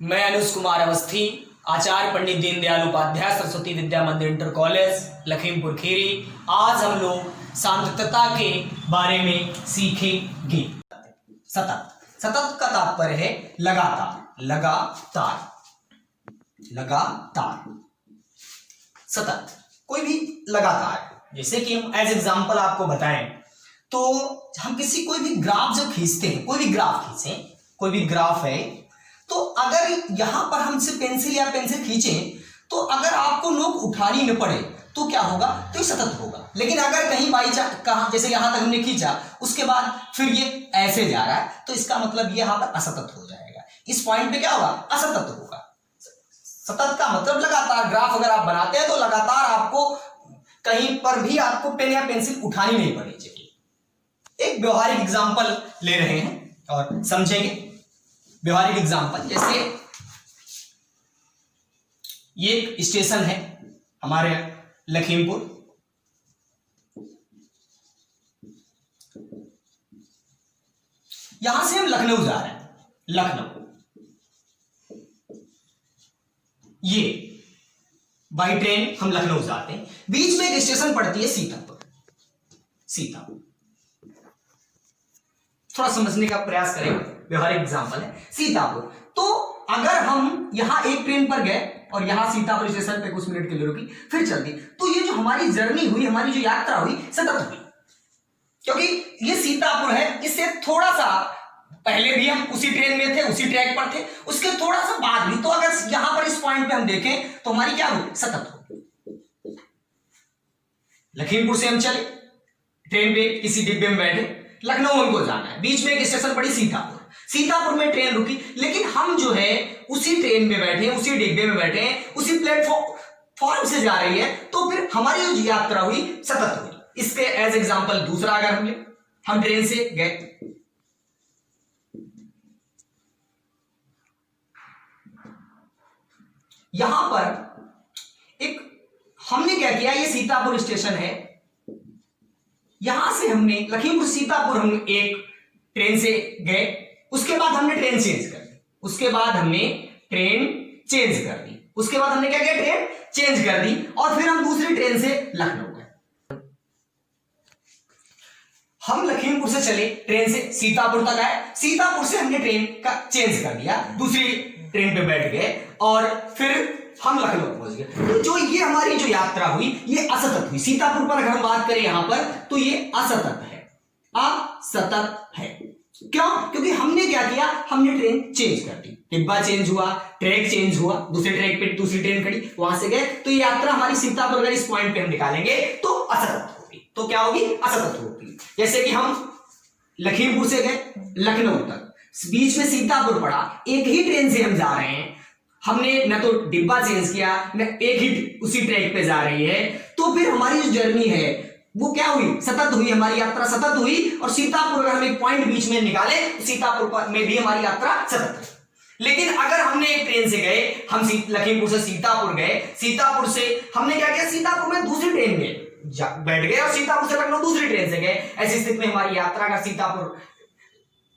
मैं अनुज कुमार अवस्थी, आचार्य पंडित दीनदयाल उपाध्याय सरस्वती विद्या मंदिर inter college Lakhimpur Kheri. आज हम लोग सांतत्यता के बारे में सीखेंगे। सतत, सतत का तात्पर्य है लगातार, लगातार, लगातार। सतत कोई भी लगातार, जैसे कि हम एज एग्जांपल आपको बताएं तो हम कोई भी ग्राफ जब खींचते हैं, कोई भी ग्राफ खींचें, कोई भी ग्राफ है, तो अगर यहां पर हमसे पेंसिल या पेन से खींचें तो अगर आपको नोक उठानी न पड़े तो क्या होगा, तो ये सतत होगा। लेकिन अगर कहीं बाई चांस कहां, जैसे यहां तक हमने खींचा, उसके बाद फिर ये ऐसे जा रहा है, तो इसका मतलब ये यहां पर असतत हो जाएगा। इस पॉइंट पे क्या होगा, असतत होगा। सतत का मतलब लगातार। ग्राफ अगर आप बनाते हैं तो लगातार आपको कहीं पर भी आपको पेन या पेंसिल उठानी नहीं पड़नी चाहिए। एक व्यवहारिक एग्जांपल ले रहे हैं और समझेंगे। व्यवहारिक एग्जांपल, जैसे ये एक स्टेशन है हमारे लखीमपुर, यहां से हम लखनऊ जा रहे हैं, लखनऊ। ये बाई ट्रेन हम लखनऊ जाते हैं, बीच में एक स्टेशन पड़ती है सीतापुर। सीतापुर थोड़ा समझने का प्रयास करें, व्यवहारिक एग्जांपल है सीतापुर। तो अगर हम यहां एक ट्रेन पर गए और यहां सीतापुर स्टेशन पे कुछ मिनट के लिए रुकी, फिर चल दी, तो ये जो हमारी जर्नी हुई, हमारी जो यात्रा हुई, सतत हुई। क्योंकि ये सीतापुर है, इससे थोड़ा सा पहले भी हम उसी ट्रेन में थे, उसी ट्रैक पर थे, उसके थोड़ा सा बाद भी। तो अगर यहां पर इस पॉइंट पे हम देखें तो हमारी क्या हुई, सतत हुई। लखीमपुर से हम चले ट्रेन पे, किसी डिब्बे में बैठे, लखनऊ हमको जाना है, बीच में एक स्टेशन पड़ी सीतापुर। सीतापुर में ट्रेन रुकी, लेकिन हम जो है उसी ट्रेन में बैठे हैं, उसी डिब्बे में बैठे हैं, उसी प्लेटफॉर्म से जा रही है, तो फिर हमारी जो यात्रा हुई सतत हुई। इसके एज एग्जांपल दूसरा अगर हम ट्रेन से गए, यहां पर एक हमने क्या किया, ये सीतापुर स्टेशन है, यहां से हमने लखीमपुर सीतापुर हम एक ट्रेन से गए, उसके बाद हमने ट्रेन चेंज कर दी, उसके बाद हमने ट्रेन चेंज कर दी, उसके बाद हमने क्या किया, ट्रेन चेंज कर दी, और फिर हम दूसरी ट्रेन से लखनऊ गए। हम लखीमपुर से चले, ट्रेन से सीतापुर तक आए, सीतापुर से हमने ट्रेन का चेंज कर दिया, दूसरी ट्रेन पे बैठ गए और फिर हम लखनऊ पहुंच गए। तो जो ये हमारी जो यात्रा हुई, ये असतत हुई। सीतापुर पर अगर हम बात करें यहां पर, तो ये असतत है, असतत है। क्यों? क्योंकि हमने क्या किया, हमने ट्रेन चेंज कर दी, डिब्बा चेंज हुआ, ट्रैक चेंज हुआ, दूसरे ट्रैक पे दूसरी ट्रेन खड़ी, वहां से गए, तो ये यात्रा हमारी सीतापुर अगर इस पॉइंट पे हम निकालेंगे तो असतत होगी। तो क्या होगी, असतत होगी। जैसे कि हम लखीमपुर से गए लखनऊ तक, बीच में सीतापुर पड़ा, एक ही ट्रेन से हम जा रहे हैं, हमने न तो डिब्बा चेंज किया, न एक ही उसी ट्रैक पे जा रही है, तो फिर हमारी जो जर्नी है वो क्या हुई, सतत हुई, हमारी यात्रा सतत हुई। और सीतापुर अगर हम एक पॉइंट बीच में निकाले, तो सीतापुर में भी हमारी यात्रा सतत हुई। लेकिन अगर हमने एक ट्रेन से गए, हम लखीमपुर से सीतापुर गए, सीतापुर से हमने क्या किया, सीतापुर में दूसरी ट्रेन में बैठ गए और सीतापुर से लखनऊ दूसरी ट्रेन से गए, ऐसी स्थिति में हमारी यात्रा अगर सीतापुर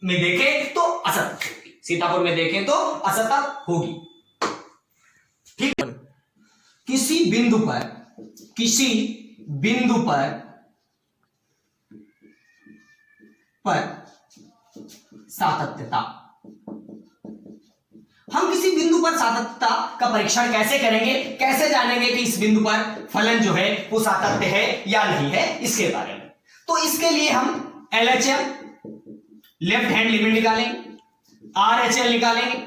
में देखें तो असतत होगी, सीतापुर में देखें तो असतत होगी। ठीक है। किसी बिंदु पर सातत्यता, हम किसी बिंदु पर सातत्यता का परीक्षण कैसे करेंगे, कैसे जानेंगे कि इस बिंदु पर फलन जो है वो सातत्य है या नहीं है, इसके बारे में। तो इसके लिए हम LHM लेफ्ट हैंड लिमिट निकालेंगे, RHL निकालेंगे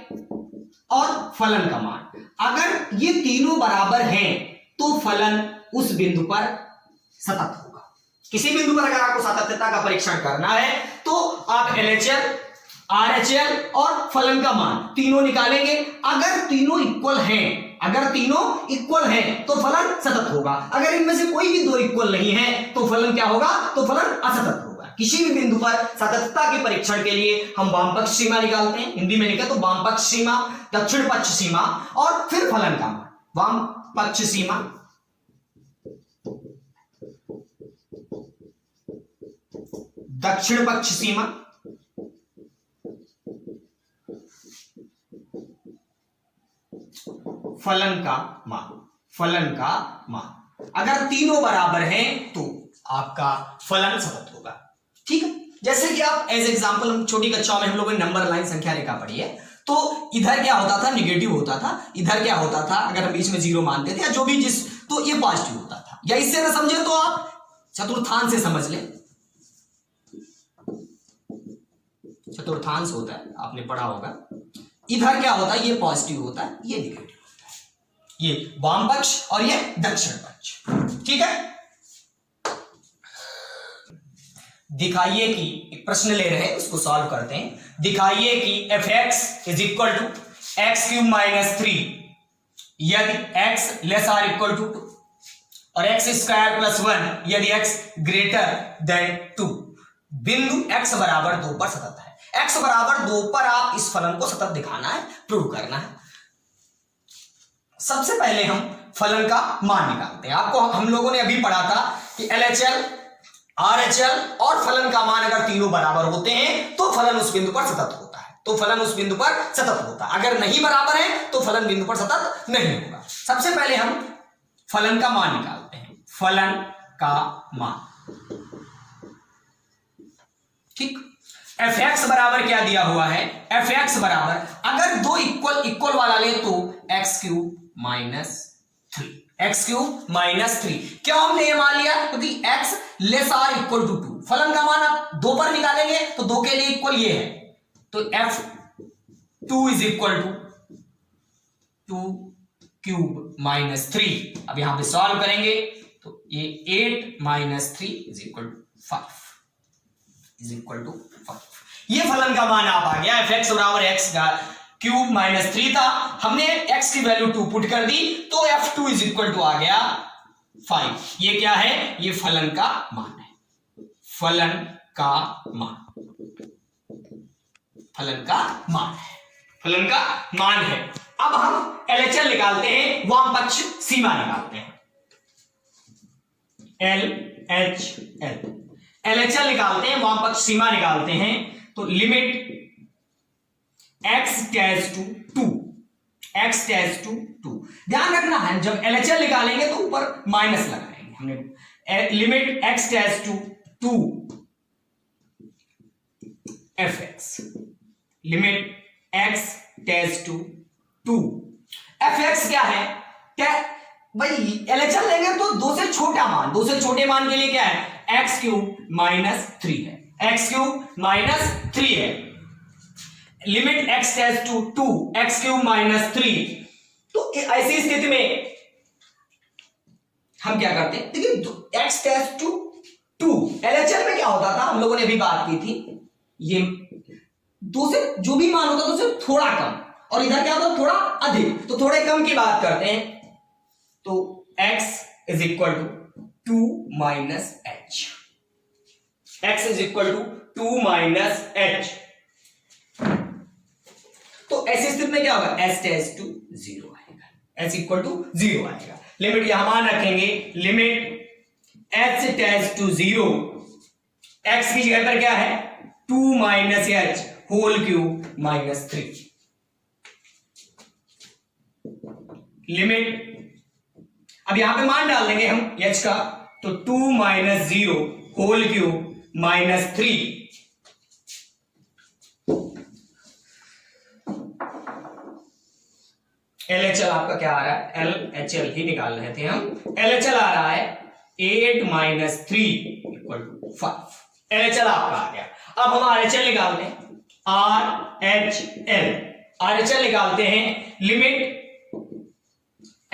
और फलन का मान। अगर ये तीनों बराबर हैं तो फलन उस बिंदु पर सतत होगा। किसी बिंदु पर अगर आपको सातत्यता का परीक्षण करना है तो आप LHL, RHL और फलन का मान तीनों निकालेंगे। अगर तीनों इक्वल हैं तो फलन सतत होगा। अगर इनमें से कोई भी दो इक्वल नहीं है तो फलन क्या होगा, तो फलन असतत होगा। किसी भी बिंदु पर सातत्यता के परीक्षण के लिए हम वामपक्ष सीमा निकालते हैं, हिंदी में लिखा तो वामपक्ष सीमा, दक्षिण पक्ष सीमा और फिर फलन का मान। वाम पक्ष सीमा, दक्षिण पक्ष सीमा फलन का मान अगर तीनों बराबर हैं तो आपका फलन सतत होगा। ठीक है, जैसे कि आप एज एग्जांपल हम छोटी कक्षाओं में हम लोगों ने नंबर लाइन संख्या रेखा पढ़ी है, तो इधर क्या होता था, निगेटिव होता था, इधर क्या होता था, अगर हम बीच में जीरो मानते थे या जो भी जिस, तो ये पॉजिटिव होता था। या इससे ना समझे तो आप चतुर्थांश से समझ लें, चतुर्थांश होता है, आपने पढ़ा होगा। इधर क्या होता है, ये पॉजिटिव होता है, ये नेगेटिव होता है, ये वाम पक्ष और ये दक्षिण पक्ष। ठीक है, दिखाइए कि एक प्रश्न ले रहे हैं, उसको सॉल्व करते हैं। दिखाइए कि fx is equal to X cube minus 3 यदि x less or equal to 2 और एक्स स्क्वायर प्लस 1 यदि x ग्रेटर देन 2। बिंदु x बराबर 2 पर सतत है। x बराबर 2 पर आप इस फलन को सतत दिखाना है, प्रूव करना है। सबसे पहले हम फलन का मान निकालते हैं। आपको हम लोगों ने अभी पढ़ा था कि LHL, RHL और फलन का मान अगर तीनों बराबर होते हैं तो फलन उस बिंदु पर सतत होता है, तो फलन उस बिंदु पर सतत होता है। अगर नहीं बराबर है तो फलन बिंदु पर सतत नहीं होगा। सबसे पहले हम फलन का मान निकालते हैं। फलन का मान, ठीक, fx बराबर क्या दिया हुआ है, fx बराबर अगर दो इक्वल वाला ले तो x cube minus 3, X cube minus 3। क्यों हमने ये मान लिया, क्योंकि x less or equal to 2। फलन का मान आप 2 पर निकालेंगे तो 2 के लिए इक्वल ये है, तो f2 is equal to 2 cube minus 3। अब यहां पे सॉल्व करेंगे तो ये 8 माइनस 3 इज इक्वल टू 5 ये फलन का मान आप आ गया। fx बराबर x का क्यूब माइनस 3 था, हमने x की वैल्यू 2 पुट कर दी तो f2 इज इक्वल टू आ गया 5। ये क्या है, ये फलन का मान है, फलन का मान, फलन का मान है, फलन का मान है। अब हम LHL निकालते हैं, वाम पक्ष सीमा निकालते हैं। LHL निकालते हैं, वाम पक्ष सीमा निकालते हैं। तो लिमिट x टेंड्स टू 2। ध्यान रखना है, जब LHL निकालेंगे तो ऊपर माइनस लगाएंगे। हमने limit x tends to 2 fx, limit x tends to 2 fx क्या है, क्या भाई LHL लेंगे तो 2 से छोटा मान, 2 से छोटे मान के लिए क्या है, x क्यूब माइनस 3 है, x क्यूब माइनस 3 है। Limit x tends to 2 x cube minus 3। तो ऐसी स्थिति में हम क्या करते हैं, देखिए x टेंड्स टू 2, LHL में क्या होता था, हम लोगों ने अभी बात की थी, ये 2 से जो भी मान होता था उससे थोड़ा कम, और इधर क्या होता थोड़ा अधिक, तो थोड़े कम की बात करते हैं। तो x is equal to 2 minus h, x is equal to 2 minus h। तो ऐसी स्थिति में क्या होगा, s टेंड्स टू 0 आएगा, s इक्वल टू 0 आएगा। लिमिट यहां मान रखेंगे, limit h tends to 0, x की जगह पर क्या है 2 minus h whole cube minus 3। Limit अब यहां पे मान डाल देंगे हम h का, तो 2 minus 0 whole cube minus 3। LHL आपका क्या आ रहा है, LHL ही निकाल रहे थे हम, LHL आ रहा है 8 माइनस 3 इक्वल टू 5। LHL आपका आ गया। अब हम RHL निकालते हैं, RHL निकालते हैं। Limit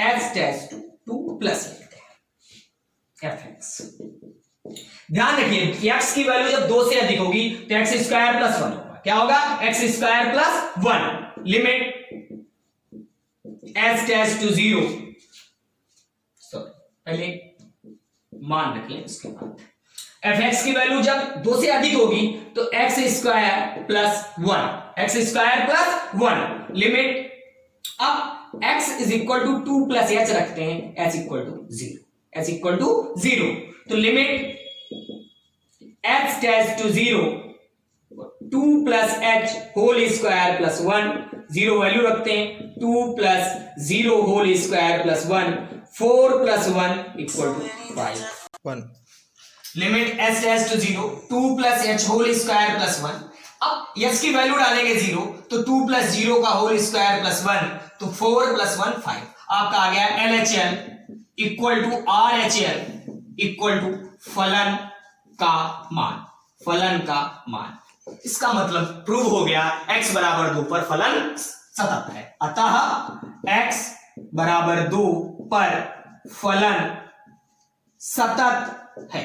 x tends to 2 plus लिखते हैं fx। ध्यान रखिए x की वैल्यू जब 2 से अधिक होगी तो x स्क्वायर प्लस 1 होगा, क्या होगा, x square plus 1। Limit s tends to 0, पहले मान रखिए, उसके बाद fx की वैल्यू जब 2 से अधिक होगी तो x स्क्वायर प्लस 1, लिमिट अब x is equal to 2 plus h रखते हैं, h इक्वल टू 0, तो limit x tends to 0, 2 plus H whole square plus 1, 0 value रखते हैं, 2 plus 0 whole square plus 1, 4 plus 1 equal to 5, 1। Limit H tends to 0, 2 plus H whole square plus 1। अब H की value डालेंगे 0, तो 2 plus 0 का whole square plus 1, तो 4 plus 1 5। आपका आ गया LHL equal to RHL equal to फलन का मान, फलन का मान। इसका मतलब प्रूव हो गया x बराबर 2 पर फलन सतत है। अतः x बराबर 2 पर फलन सतत है।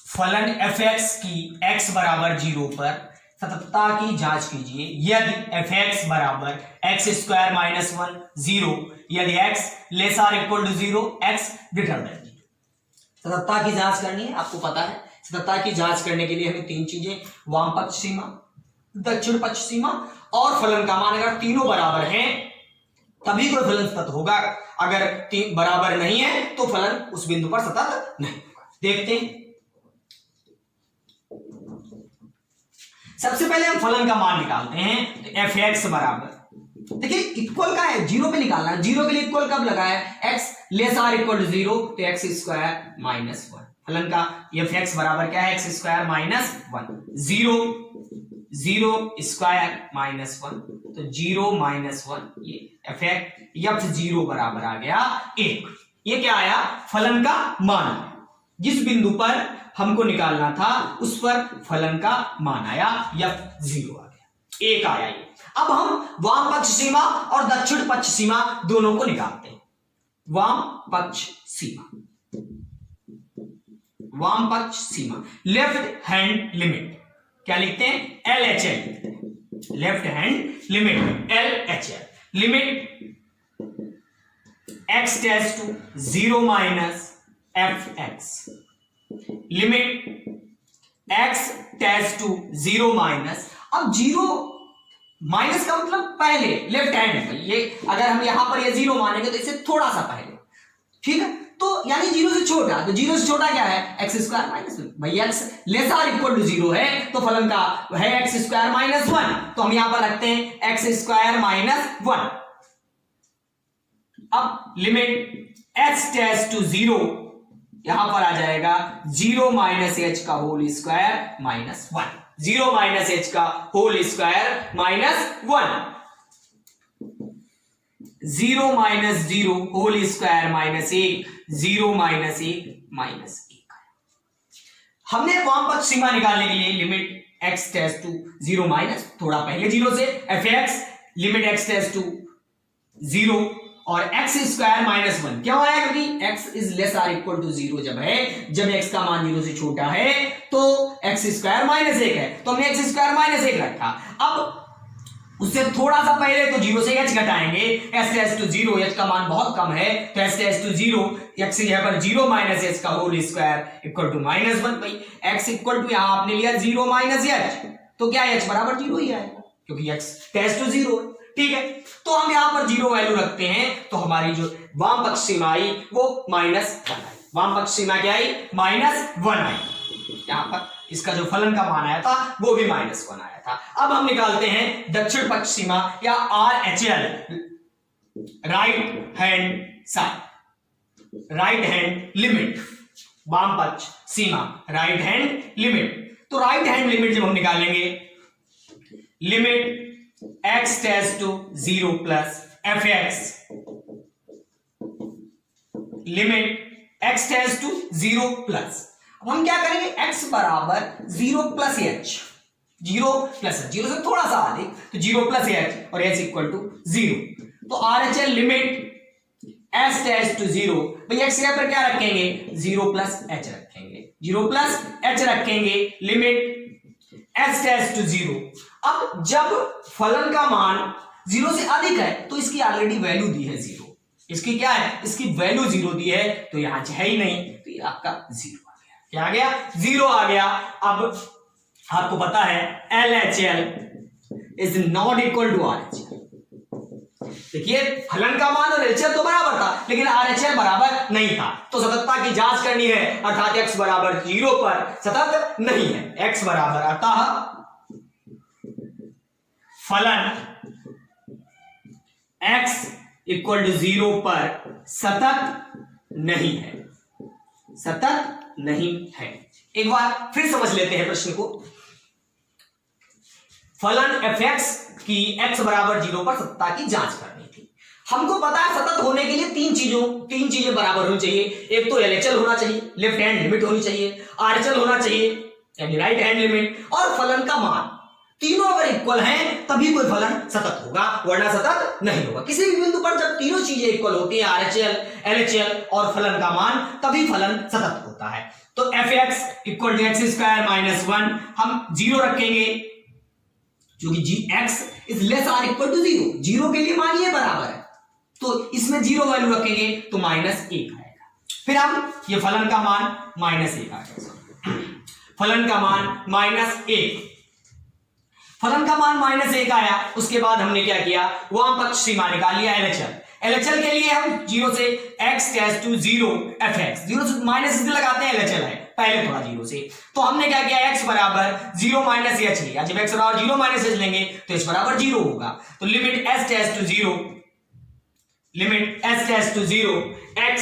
फलन fx की x बराबर 0 पर सततता की जांच कीजिए। यदि fx बराबर एक्स स्क्वायर माइनस 1 0, यदि x less or equal to 0, x greater than 0। सततता की जांच करनी है, आपको पता है सततता की जांच करने के लिए हमें तीन चीजें, वाम पक्ष सीमा, दक्षिण पक्ष सीमा और फलन का मान। अगर तीनों बराबर हैं तभी कोई फलन सतत होगा, अगर तीन बराबर नहीं है तो फलन उस बिंदु पर सतत नहीं होगा। देखते हैं, सबसे पहले हम फलन का मान निकालते हैं। तो fx बराबर, देखिए इक्वल का है, 0 पे निकालना है। 0 के लिए इक्वल कब लगा है? x less or equal to 0, तो एक्स स्क्वायर माइनस 1। फलन का fx बराबर क्या है? X square minus 1, 0 square minus 1, तो 0 माइनस 1, ये f0 बराबर आ गया 1। ये क्या आया? फलन का मान। जिस बिंदु पर हमको निकालना था उस पर फलन का मान आया, f0 आ गया, 1 आया ये। अब हम वाम पक्ष सीमा और दक्षिण पक्ष सीमा दोनों को निकालते हैं। वाम पक्ष सीमा, वाम पक्ष सीमा, लेफ्ट हैंड लिमिट क्या लिखते हैं? LHL लिखते हैं। Left hand limit LHL, limit x tends to 0 minus fx, limit x tends to 0 minus. अब 0 माइनस का मतलब पहले लेफ्ट हैंड, ये अगर हम यहां पर ये 0 मानेंगे तो इससे थोड़ा सा पहले, ठीक है? तो यानी 0 से छोटा, तो 0 से छोटा क्या है? X square minus 1। भाई x less or equal to 0 है तो फलन का है एक्स स्क्वायर माइनस 1, तो हम यहां पर रखते हैं एक्स स्क्वायर माइनस 1। अब लिमिट x टेंड्स टू 0, यहां पर आ जाएगा 0 माइनस एच का whole square minus 1, 0 minus H का whole square minus 1, 0 minus 0 whole square minus 1, 0 minus 1 minus 1। हमने वाम पक्ष सीमा निकालने के लिए limit x tends to 0 minus, थोड़ा पहले 0 से, fx limit x tends to 0 और एक्स स्क्वायर माइनस 1 क्यों आया? क्योंकि x is less or equal to 0 जब है, जब x का मान 0 से छोटा है तो एक्स स्क्वायर माइनस 1 है, तो हमने एक्स स्क्वायर माइनस 1 रखा। अब उससे थोड़ा सा पहले तो 0 से h घटाएंगे, s टेंड्स टू 0, h का मान बहुत कम है तो s टेंड्स टू 0, x यहाँ पर 0 माइनस h का whole square equal to minus 1। भाई x इक्वल टू यहां आपने लिया 0 माइनस h, तो क्या h बराबर 0 ही आएगा क्योंकि x टेंड्स टू 0 है, ठीक है? तो हम यहां पर 0 वैल्यू रखते हैं, तो हमारी जो वाम पक्ष सीमा आई वो माइनस 1 आई। वाम पक्ष सीमा क्या आई? माइनस 1 आई। यहां पर इसका जो फलन का मान आया था वो भी माइनस 1 आया था। अब हम निकालते हैं दक्षिण पक्ष सीमा या RHL, right hand side, right hand limit, वाम पक्ष सीमा, राइट हैंड लिमिट। तो राइट हैंड लिमिट जब हम निकालेंगे, limit x tends to 0 plus fx, limit x tends to 0 plus, अब हम क्या करेंगे? x बराबर 0 प्लस h, 0 प्लस h, 0 से थोड़ा सा अधिक, तो 0 प्लस h और h इक्वल टू 0। तो RHL limit s tends to 0, भाई x यहाँ पर क्या रखेंगे? 0 प्लस h रखेंगे, 0 प्लस h रखेंगे, लिमिट s टेंड्स टू 0। अब जब फलन का मान 0 से अधिक है तो इसकी ऑलरेडी वैल्यू दी है 0, इसकी क्या है? इसकी वैल्यू 0 दी है, तो यहां है ही नहीं, तो ये आपका 0 आ गया। क्या आ गया? 0 आ गया। अब आपको पता है LHL is not equal to RHL, देखिए फलन का मान और एलएचएल तो बराबर था, लेकिन आरएचएल बराबर नहीं था, तो सततता की जांच करनी है, अर्थात x बराबर 0 पर सतत नहीं है। x बराबर, अतः फलन x इक्वल टू 0 पर सतत नहीं है, सतत नहीं है। एक बार फिर समझ लेते हैं प्रश्न को। फलन fx की x बराबर 0 पर सततता की जांच करनी थी। हमको पता है सतत होने के लिए तीन चीजें बराबर होनी चाहिए। एक तो एलएचएल होना चाहिए, लेफ्ट हैंड लिमिट होनी चाहिए, आरएचएल होना चाहिए यानी राइट हैंड लिमिट, और फलन का मान। तीनों अगर इक्वल हैं तभी कोई फलन सतत होगा, वरना सतत नहीं होगा। किसी भी बिंदु पर जब तीनों चीजें इक्वल होती हैं, आरएचएल, एलएचएल और फलन का मान, तभी फलन सतत होता है। तो fx equal to x square minus 1 हम 0 रखेंगे, क्योंकि x is less or equal to 0, 0 के लिए मान ये बराबर है, तो इसमें 0 वैल्यू रखेंगे तो -1 आएगा। फिर हम ये फलन का मान -1 आएगा, फलन का मान -1, फलन का मान -1 आया। उसके बाद हमने क्या किया, वाम पक्ष सीमा निकाल लिया एलएचएल। एलएचएल के लिए हम 0 से x टेस्ट टू 0 fx, 0 से माइनस लगाते हैं, एलएचएल है पहले थोड़ा 0 से, तो हमने क्या किया, x बराबर 0 माइनस h लिया। जब x बराबर 0 माइनस h लेंगे तो h बराबर 0 होगा, तो limit s tends to 0, limit s tends to 0 x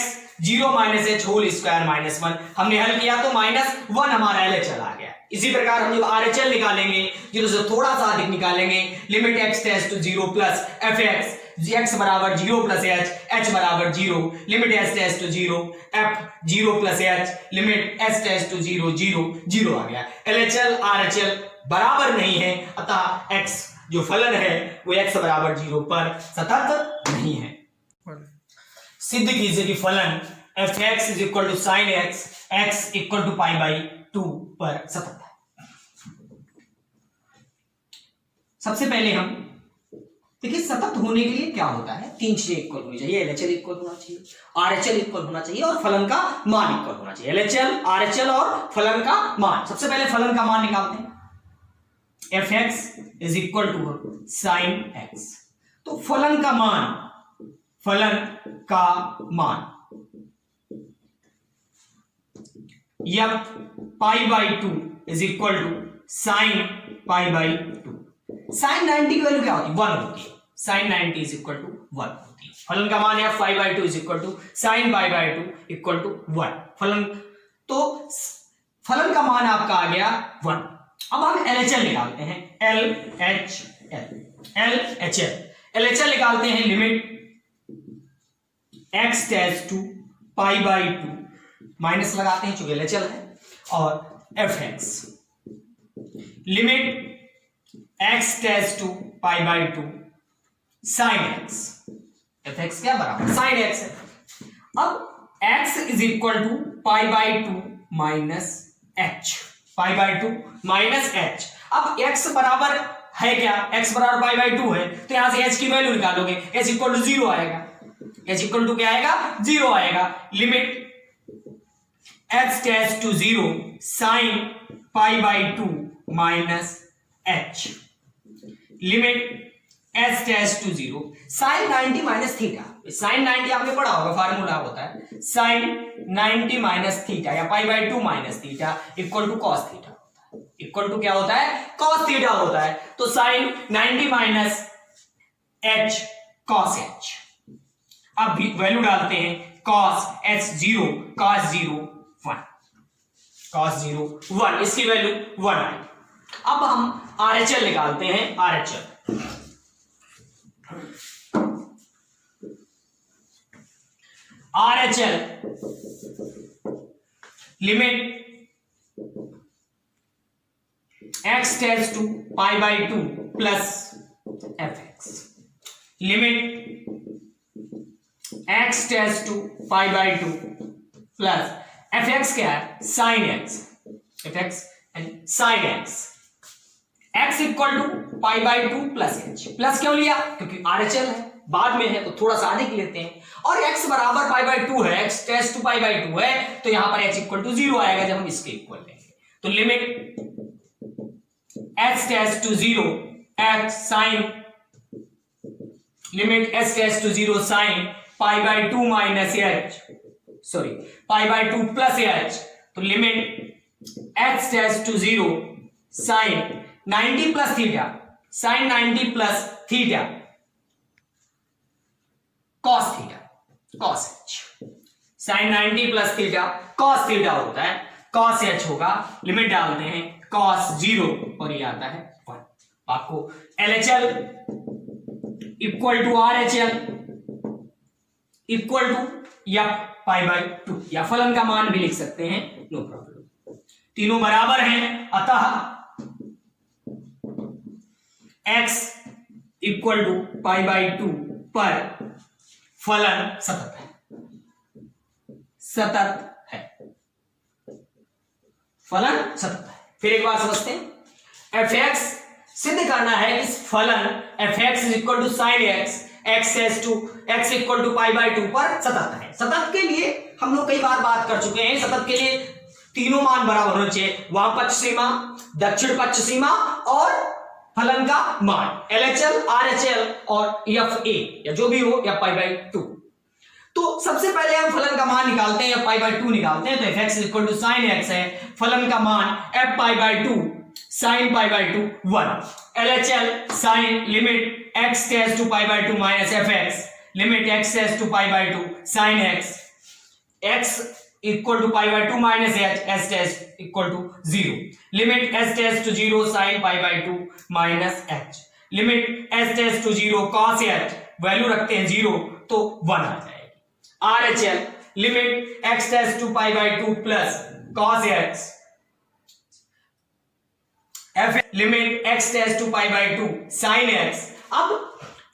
0 minus h whole square minus 1, हमने हल किया तो -1 हमारा एलएचएल आ गया। इसी प्रकार हम जब आरएचएल निकालेंगे 0 से थोड़ा सा अधिक निकालेंगे, limit x tends to 0 plus fx, x बराबर 0 प्लस h बराबर 0, limit s tends to 0 f 0 plus h, limit s tends to 0 0 0 आ गया। एलएचएल आरएचएल बराबर नहीं है, अतः x जो फलन है वो x बराबर 0 पर सतत नहीं है। सिद्ध कीजिए कि फलन fx is equal to sine x equal to pi by 2 पर सतत है। सबसे पहले हम देखिए सतत होने के लिए क्या होता है, तीन चीजें इक्वल होनी चाहिए, एलएचएल इक्वल होना चाहिए, आरएचएल इक्वल होना चाहिए और फलन का मान इक्वल होना चाहिए। एलएचएल, आरएचएल और फलन का मान। सबसे पहले फलन का मान निकालते हैं, fx is equal to sine x, तो फलन का मान या pi by 2 is equal to sine pi by 2। Sine 90 की वैल्यू क्या होती है, 1 होती है, साइन 90 इज इक्वल टू 1 होती है। फलन का मान है pi by 2 is equal to sine pi by 2 equal to 1। फलन, तो फलन का मान आपका आ गया 1। अब हम एलएचएल निकालते हैं, एलएचएल निकालते हैं, limit x tends to pi by 2, minus लगाते हैं चूंकि एलएचएल है, और fx limit x tends to pi by 2 sine x, fx क्या बराबर साइन x है। अब x is equal to pi by 2 minus h, pi by 2 minus h। अब x बराबर है क्या, x बराबर पाई बाई 2 है, तो यहां से h की वैल्यू निकालोगे, h इक्वल टू 0 आएगा, h इक्वल टू क्या आएगा, 0 आएगा। Limit h tends to 0 sine pi by 2 minus h, limit h tends to 0 sine 90 minus theta. Sine 90 आपने पढ़ा होगा, फार्मूला होता है साइन 90 माइनस थीटा या pi by 2 minus theta equal to cos theta होता है, इक्वल टू क्या होता है, कॉस थीटा होता है। तो sine 90 minus h cos h। अब वैल्यू डालते हैं, cos h 0, cos 0 1, cos 0 1, इसकी वैल्यू 1 आई। अब हम आरएचएल निकालते हैं, RHL limit x tends to pi by 2 plus fx, limit x tends to pi by 2 plus fx क्या है, sine x, fx and sine x, x equal to pi by 2 plus h। Plus क्यों लिया, क्योंकि RHL है, बाद में है तो थोड़ा सा अधिक लेते हैं, और x बराबर पाई बाई 2 है, x tends to pi by 2 है, तो यहां पर h इक्वल टू 0 आएगा जब हम इसके इक्वल लेंगे। तो limit h tends to 0 x sine, limit H tends to 0 sine pi by 2 minus H, sorry pi by 2 plus H, तो limit H tends to 0 sine 90 plus theta, sine 90 plus theta cos theta, cos H, sine 90 plus theta cos theta होता है, cos H होगा, limit डालते हैं cos 0 और ये आता है 1। आपको LHL equal to RHL equal to या पाई बाय 2 या फलन का मान भी लिख सकते हैं, नो प्रॉब्लम, तीनों बराबर हैं, अतः x equal to pi by 2 पर फलन सतत है, सतत है, फलन सतत है। फिर एक बार समझते हैं, fx सिद्ध करना है इस फलन fx is equal to sine x, x equal to pi by 2 पर सतत है। सतत के लिए हम लोग कई बार बात कर चुके हैं, सतत के लिए तीनों मान बराबर होने चाहिए, वाम पक्ष सीमा, दक्षिण पक्ष सीमा और फलन का मान, LHL RHL और FA या जो भी हो, या पाई बाय 2। तो सबसे पहले हम फलन का मान निकालते हैं, या पाई बाय 2 निकालते हैं, तो fx equal to sine x है, फलन का मान f pi by 2 sine pi by 2 1, LHL sine limit x tends to pi by 2 minus fx, limit x tends to pi by 2 sine x equal to pi by 2 minus h tends equal to 0, limit h tends to 0 sine pi by 2 minus h, limit h tends to 0 cos h, value रखते हैं 0 तो 1 आ जाएगी। RHL limit x tends to pi by 2 plus cos x, f limit x tends to pi by 2 sin x। अब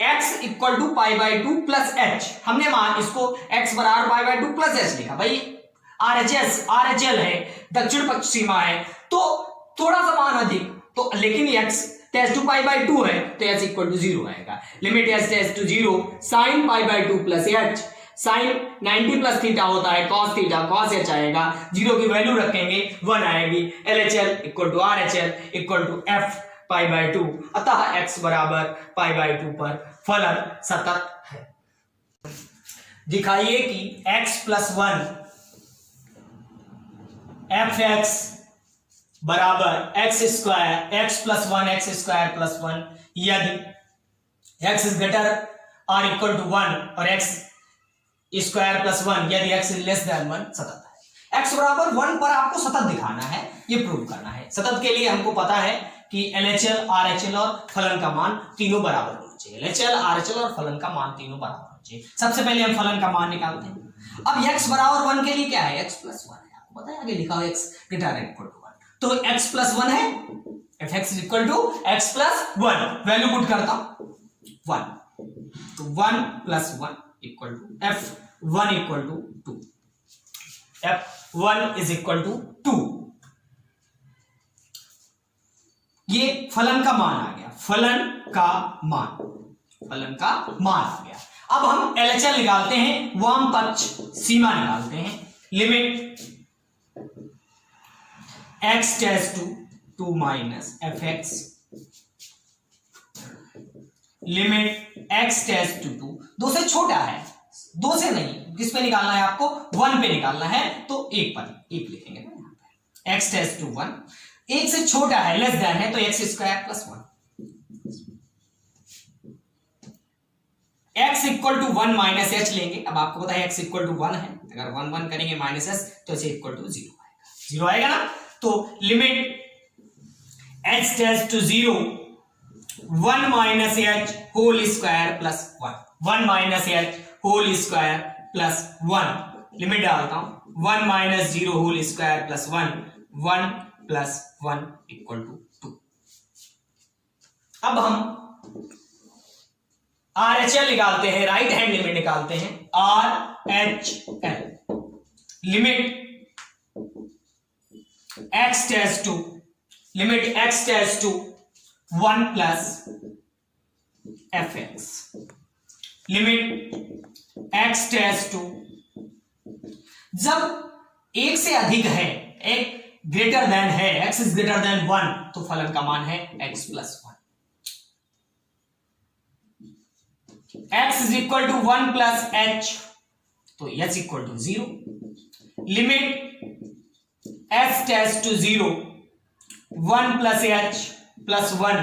x equal to pi by 2 plus h, हमने मान इसको x बराबर पाई बाय 2 प्लस h लिखा, भाई RHL है, दक्षिण पक्ष सीमा है, तो थोड़ा सा मान अधिक, तो लेकिन x tends to pi by 2 है तो h इक्वल टू 0 आएगा, limit h tends to 0 sin pi by 2 plus h, sine 90 plus theta होता है, cos थीटा cos h आएगा, 0 की वैल्यू रखेंगे 1 आएगी, LHL equal to RHL equal to f pi by 2, अतः x बराबर पाई बाय 2 पर फलन सतत है। दिखाइए कि x प्लस 1 fx बराबर x square, x plus 1 x square plus 1, यदि x इज ग्रेटर और इक्वल टू 1 और x स्क्वायर प्लस 1 यदि x इज लेस देन 1 सतत है। x बराबर 1 पर आपको सतत दिखाना है, ये प्रूव करना है। सतत के लिए हमको पता है कि LHL RHL और फलन का मान तीनों बराबर होना चाहिए, LHL RHL और फलन का मान तीनों बराबर होना चाहिए। सबसे पहले हम फलन का मान निकालते हैं। अब x बराबर 1 के लिए क्या है, x प्लस 1 है, आपको पता है आगे लिखा हुआ x greater than equal to 1, तो x प्लस 1 है, fx is equal to x plus 1, value put करता हूं 1, तो 1 plus 1 equal to f1 equal to 2, f1 is equal to 2, ये फलन का मान आ गया, फलन का मान आ गया। अब हम LHL निकालते हैं, वाम पक्ष सीमा निकालते हैं, limit x tends to 2 minus fx, limit x tends to 2, 2 से छोटा है, 2 से नहीं, किस पे निकालना है आपको, 1 पे निकालना है, तो 1 पर 1 लिखेंगे ना यहाँ पे, x टेंड्स टू 1, 1 से छोटा है, लेस देन है, तो x square plus 1, x equal to 1 minus h लेंगे। अब आपको पता है x इक्वल टू 1 है, अगर 1 1 करेंगे माइनस h तो h इक्वल टू 0 आएगा, 0 आएगा ना, तो limit h tends to 0 1 minus h whole square plus 1, 1 minus h whole square plus 1, limit डालता हूं 1 minus 0 whole square plus 1, 1 plus 1 equal to 2। अब हम RHL निकालते हैं, राइट हैंड लिमिट निकालते हैं, RHL limit x tends to, limit x tends to 1 plus fx, limit x tends to, जब 1 से अधिक है, एक ग्रेटर देन है, x इज ग्रेटर देन 1, तो फलन का मान है x plus 1, x is equal to 1 plus H, तो h equal to 0, limit s tends to 0 1 plus h plus 1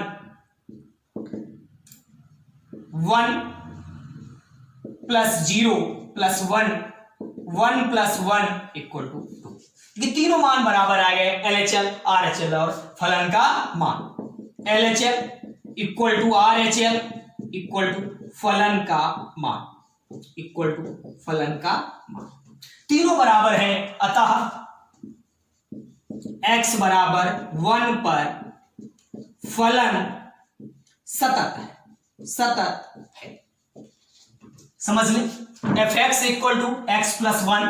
plus 0 plus 1 plus 1 equal to 2। ये तीनों मान बराबर आ गए, LHL, RHL और फलन का मान। LHL equal to RHL equal to फलन का मान, इक्वल टू फलन का मान, तीनों बराबर है, अतः x बराबर 1 पर फलन सतत है, सतत है। समझ लें, fx equal to x plus 1।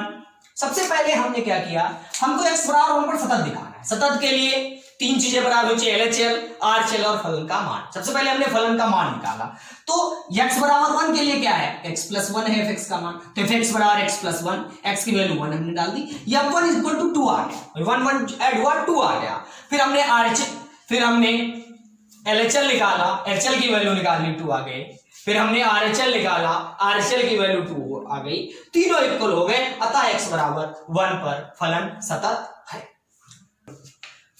सबसे पहले हमने क्या किया, हमको x बराबर 1 पर सतत दिखाना है। सतत के लिए तीन चीजें बराबर होनी चाहिए, LHL, RHL और फलन का मान। सबसे पहले हमने फलन का मान निकाला, तो x बराबर 1 के लिए क्या है, x प्लस 1 है fx का मान, तो fx बराबर x प्लस 1, x की वैल्यू 1 हमने डाल दी, या 1 इज इक्वल टू 2 आ गया, 1 ऐड हुआ 2 आ गया। फिर हमने RHL, फिर हमने LHL निकाला, HL की वैल्यू निकाली 2 आ गए, फिर हमने RHL निकाला, RHL की वैल्यू 2 आ गई, तीनों इक्वल हो गए, अतः x बराबर 1 पर फलन सतत है।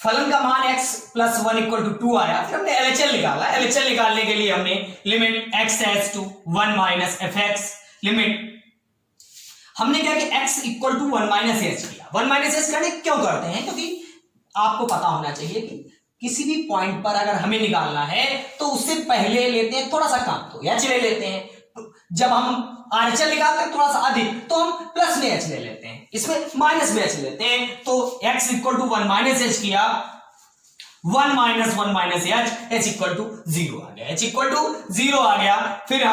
फलन का मान x प्लस 1 इक्वल टू 2 आया। फिर हमने LHL निकाला, LHL निकालने के लिए हमने limit x tends to 1 minus fx, limit हमने क्या कि x equal to 1 minus h किया। 1 माइनस एच करने क्यों करते हैं, क्योंकि आपको पता होना चाहिए कि किसी भी पॉइंट पर अगर हमें निकालना है तो उससे पहले लेते हैं थोड़ा सा कम, तो एच ले लेते हैं। जब हम RHL निकालते हैं थोड़ा सा अधिक, तो हम प्लस में एच ले लेते हैं, इसमें माइनस में एच लेते हैं। तो x equal to 1 minus h किया, 1 minus h, h equal to 0 आ गया, h इक्वल टू 0 आ गया। फिर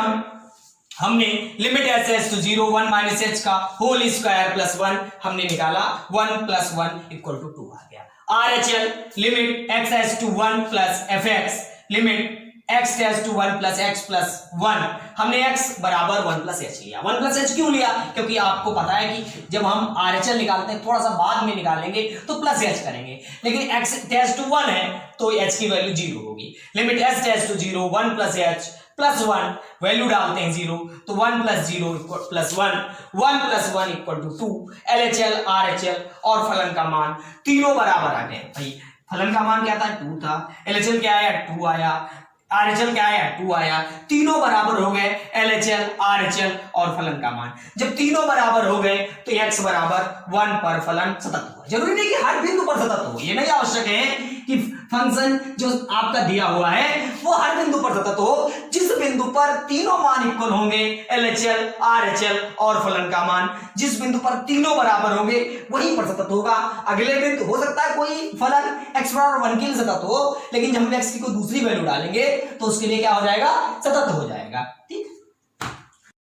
हमने limit h s to 0 1 minus H का होल स्क्वायर प्लस 1 हमने निकाला, 1 प्लस 1 इक्वल टू 2 आ गया। RHL limit x s to 1 plus fx, limit x tends to 1 plus x plus 1, हमने x बराबर 1 प्लस h लिया। 1 प्लस h क्यों लिया, क्योंकि आपको पता है कि जब हम RHL निकालते हैं थोड़ा सा बाद में निकालेंगे तो प्लस h करेंगे, लेकिन x टेस्ट टू 1 है तो h की वैल्यू 0 होगी। Limit h tends to 0 1 plus h plus 1, value डालते हैं 0, तो 1 plus 0 plus 1, 1 plus 1 equal to 2। LHL, RHL और फलन का मान तीनों बराबर आ गए। भाई फलन का मान क्या था, 2 था, LHL क्या आया, 2 आया, RHL क्या आया, 2 आया, तीनों बराबर हो गए, LHL, RHL और फलन का मान। जब तीनों बराबर हो गए तो x बराबर 1 पर फलन सतत हुआ। जरूरी नहीं कि हर बिंदु पर सतत हो, ये नहीं आवश्यक है कि फंक्शन जो आपका दिया हुआ है वो हर बिंदु पर सतत हो। जिस बिंदु पर तीनों मान इक्वल होंगे, LHL, RHL और फलन का मान, जिस बिंदु पर तीनों बराबर होंगे वहीं पर सतत होगा। अगले बिंदु हो सकता है कोई फलन x बराबर 1 के लिए सतत हो, लेकिन जब हम x की कोई दूसरी वैल्यू डालेंगे तो उसके लिए क्या हो जाएगा, सतत हो जाएगा।